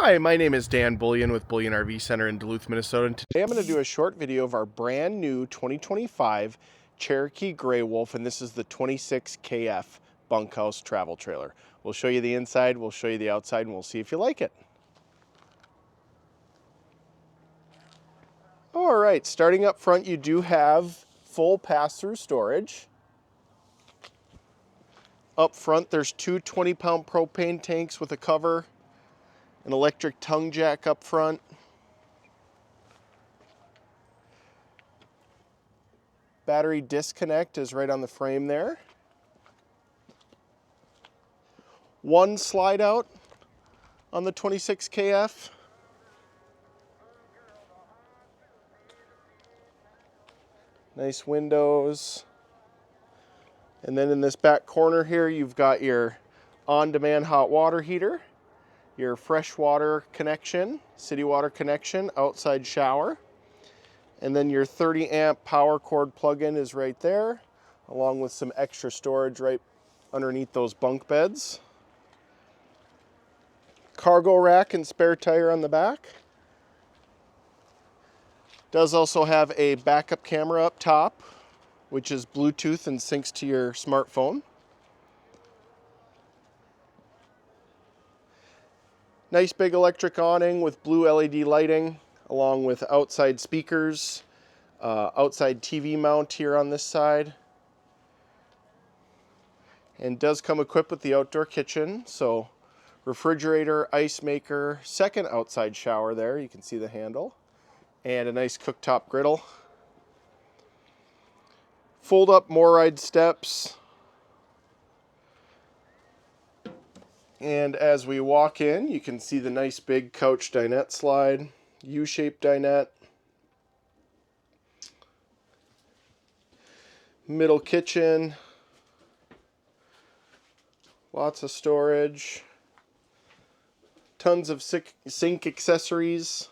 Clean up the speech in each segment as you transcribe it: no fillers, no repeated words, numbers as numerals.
Hi, my name is Dan Bullion with Bullion RV Center in Duluth, Minnesota, and today I'm going to do a short video of our brand new 2025 Cherokee Grey Wolf, and this is the 26 KF bunkhouse travel trailer. We'll show you the inside, we'll show you the outside, and we'll see if you like it. All right, starting up front, you do have full pass-through storage. Up front, there's two 20-pound propane tanks with a cover, an electric tongue jack up front. Battery disconnect is right on the frame there. One slide out on the 26 KF. Nice windows. And then in this back corner here, you've got your on-demand hot water heater, your fresh water connection, city water connection, outside shower. And then your 30 amp power cord plug-in is right there, along with some extra storage right underneath those bunk beds. Cargo rack and spare tire on the back. Does also have a backup camera up top, which is Bluetooth and syncs to your smartphone. Nice big electric awning with blue LED lighting, along with outside speakers, outside TV mount here on this side. And does come equipped with the outdoor kitchen, so refrigerator, ice maker, second outside shower there, you can see the handle, and a nice cooktop griddle. Fold up MORryde steps. And as we walk in, you can see the nice big couch dinette slide, U-shaped dinette. Middle kitchen. Lots of storage. Tons of sink accessories.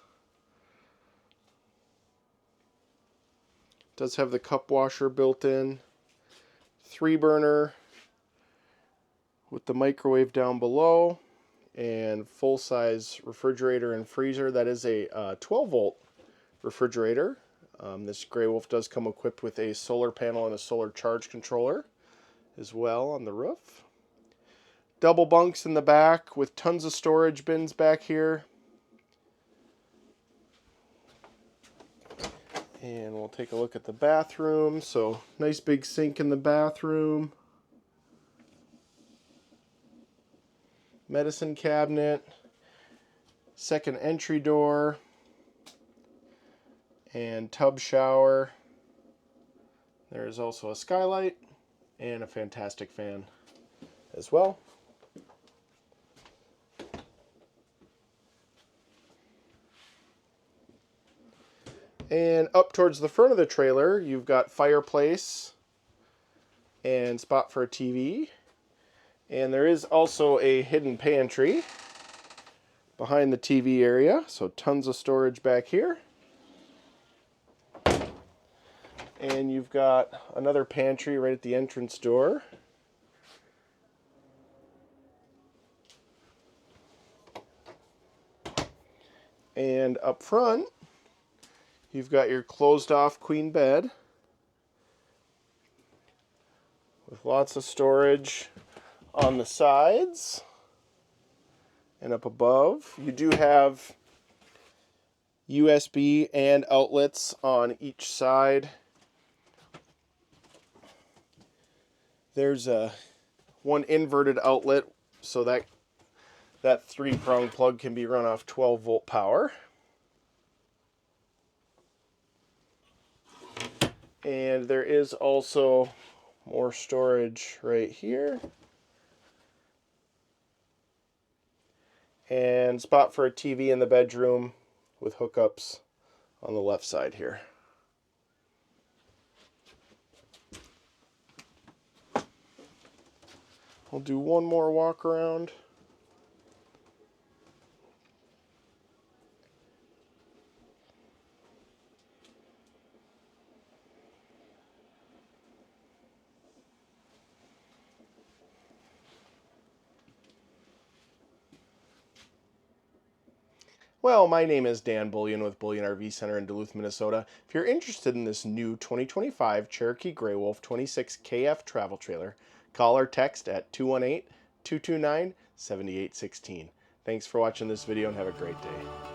Does have the cup washer built in. 3-burner with the microwave down below, and full-size refrigerator and freezer. That is a 12-volt refrigerator. This Grey Wolf does come equipped with a solar panel and a solar charge controller as well on the roof. Double bunks in the back with tons of storage bins back here. And we'll take a look at the bathroom. So nice big sink in the bathroom. Medicine cabinet. Second entry door. And tub shower. There's also a skylight and a fantastic fan as well. And up towards the front of the trailer, you've got fireplace and spot for a TV. And there is also a hidden pantry behind the TV area, so tons of storage back here. And you've got another pantry right at the entrance door. And up front, you've got your closed off queen bed with lots of storage on the sides and up above. You do have USB and outlets on each side. There's one inverted outlet, so that 3-prong plug can be run off 12-volt power. And there is also more storage right here. And spot for a TV in the bedroom with hookups on the left side here. I'll do one more walk around. Well, my name is Dan Bullion with Bullion RV Center in Duluth, Minnesota. If you're interested in this new 2025 Cherokee Grey Wolf 26KF travel trailer, call or text at 218-229-7816. Thanks for watching this video and have a great day.